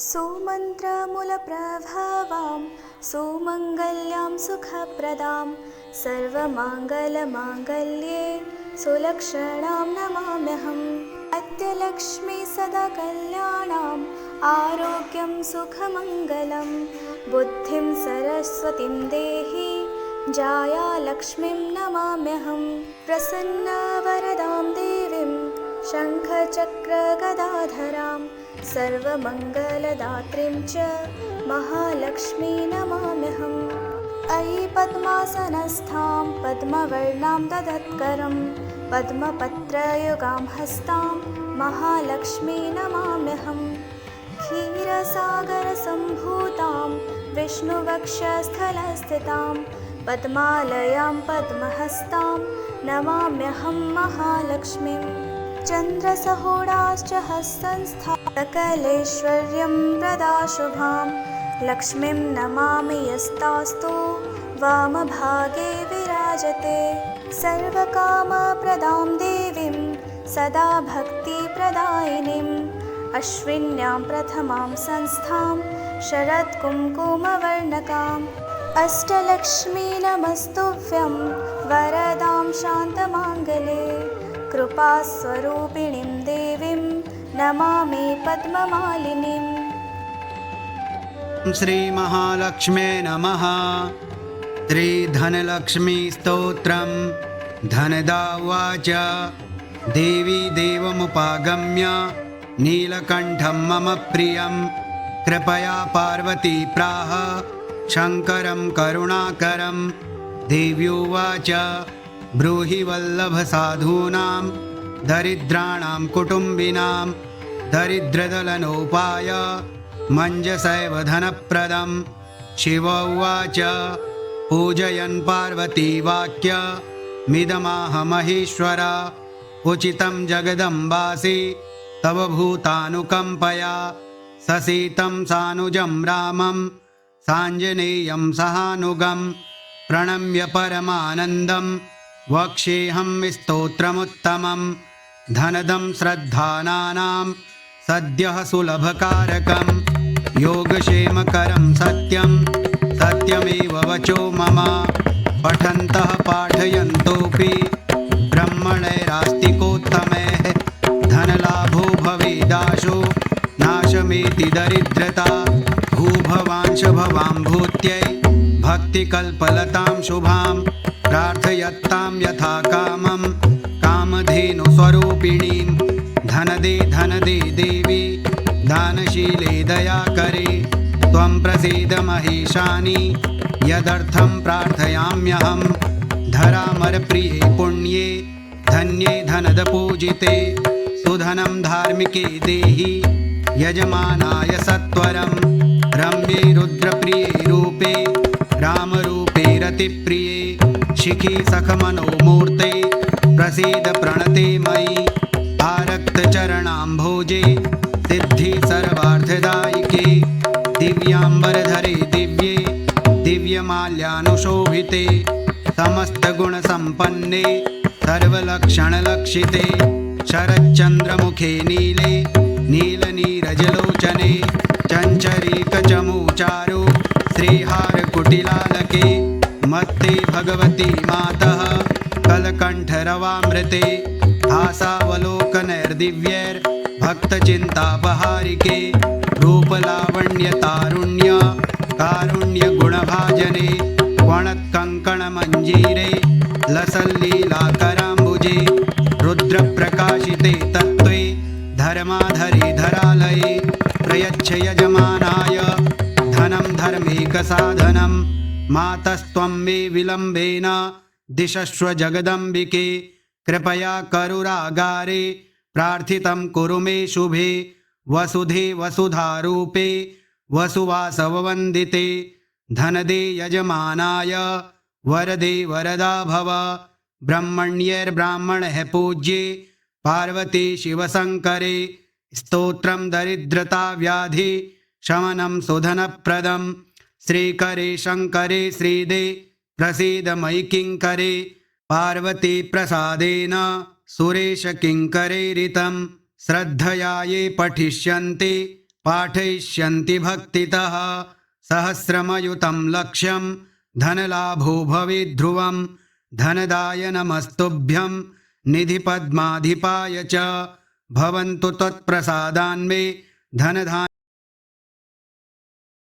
सुमन्त्रमूलप्रभवां सुमङ्गल्यां सुखप्रदां सर्वमाङ्गलमाङ्गल्ये सुलक्षणां नमाम्यहम्। अद्यलक्ष्मी सदा कल्याणाम् आरोग्यं सुखमङ्गलं बुद्धिं सरस्वतीं देहि जाया लक्ष्मीं नमाम्यहम्। प्रसन्नवरदां देवीं शङ्खचक्रगदाधरां सर्वमङ्गलदात्रीं च महालक्ष्मी नमाम्यहम्। अयि पद्मासनस्थां पद्मवर्णां ददत्करं पद्मपत्रयुगां हस्तां महालक्ष्मी नमाम्यहम्। क्षीरसागरसम्भूतां विष्णुवक्षस्थलस्थितां पद्मालयां पद्महस्तां नमाम्यहं महालक्ष्मीम्। चन्द्रसहोडाश्च हस्तंस्था सकलैश्वर्यं प्रदा शुभां लक्ष्मीं नमामि यस्तास्तु वामभागे विराजते। सर्वकामप्रदां देवीं सदा भक्तिप्रदायिनीम् अश्विन्यां प्रथमां संस्थां शरत्कुङ्कुमवर्णकाम्। अष्टलक्ष्मी नमस्तुभ्यं वरदां शान्तमाङ्गले कृपास्वरूपिणीं देवीं नमामि पद्ममालिनीम्। श्रीमहालक्ष्म्यै नमः। श्रीधनलक्ष्मी स्तोत्रम्। धनदा उवाच देवी देवमुपागम्य नीलकण्ठं मम प्रियं कृपया पार्वती प्राह शङ्करं करुणाकरं। देव्युवाच ब्रूहि वल्लभसाधूनां दरिद्राणां कुटुम्बिनां दरिद्रदलनोपाय मञ्जसैव धनप्रदं। शिव उवाच पूजयन् पार्वती वाक्यमिदमाह महेश्वर उचितं जगदम्बासि तव भूतानुकम्पया। ससीतं सानुजं रामं साञ्जनेयं सहानुगं प्रणम्य परमानन्दं वक्ष्येऽहं स्तोत्रमुत्तमं। धनदं श्रद्धानां सद्यः सुलभकारकं योगक्षेमकरं सत्यं सत्यमेव वचो मम। पठन्तः पाठयन्तोऽपि ब्रह्मणैरास्तिकोत्तमैः धनलाभो भवेदाशो नाशमेति दरिद्रता। भूभवांश भवां भूत्यै भक्तिकल्पलतां शुभां प्रार्थयत्तां यथा कामं कामधेनुस्वरूपिणीं। धनदे देवी दानशीले दयाकरे त्वं प्रसीद महेशानि यदर्थं प्रार्थयाम्यहम्। धरामरप्रिये पुण्ये धन्ये धनदपूजिते सुधनं धार्मिके देहि यजमानाय सत्वरं। रम्ये रुद्रप्रिये रूपे रामरूपे रतिप्रिये शिखि सखमनोमूर्ते प्रसीद प्रणते मयि। आरक्तचरणाम्भोजे सिद्धि सर्वार्थदायिके दिव्याम्बरधरे दिव्ये दिव्यमाल्यानुशोभिते समस्तगुणसम्पन्ने सर्वलक्षणलक्षिते। शरच्चन्द्रमुखे नीले नीलनीरजलोचने चञ्चरीकचमूचारु श्रीहारकुटिलालके मत्ते भगवती मातः कलकण्ठरवामृते। हासावलोकनैर्दिव्यैर्भक्तचिन्तापहारिके रूपलावण्यतारुण्य कारुण्यगुणभाजने वणत्कङ्कणमञ्जीरे लसल्लीलाकराम्बुजे रुद्रप्रकाशिते तत्त्वे धर्माधरे धरालये। प्रयच्छ यजमानाय धनं धर्मेकसाधनं मातस्त्वं मे विलम्बेन दिशस्व जगदम्बिके। कृपया करुरागारे प्रार्थितं कुरु मे शुभे वसुधे वसुधारूपे वसुवासववन्दिते। धनदे यजमानाय वरदे वरदा भव ब्रह्मण्यैर्ब्राह्मणः पूज्ये पार्वती शिवशङ्करे। स्तोत्रं दरिद्रता व्याधि शमनं सुधनप्रदं श्रीकरे शङ्करे श्रीदे प्रसीद मयि किङ्करे। पार्वती प्रसादेन सुरेश किङ्करेरितं श्रद्धया ये पठिष्यन्ति पाठयिष्यन्ति भक्तितः सहस्रमयुतं लक्ष्यं धनलाभो भवेत् ध्रुवं धनदाय नमस्तुभ्यं निधिपद्माधिपाय च भवन्तु त्वत्प्रसादान्मे धनधान्य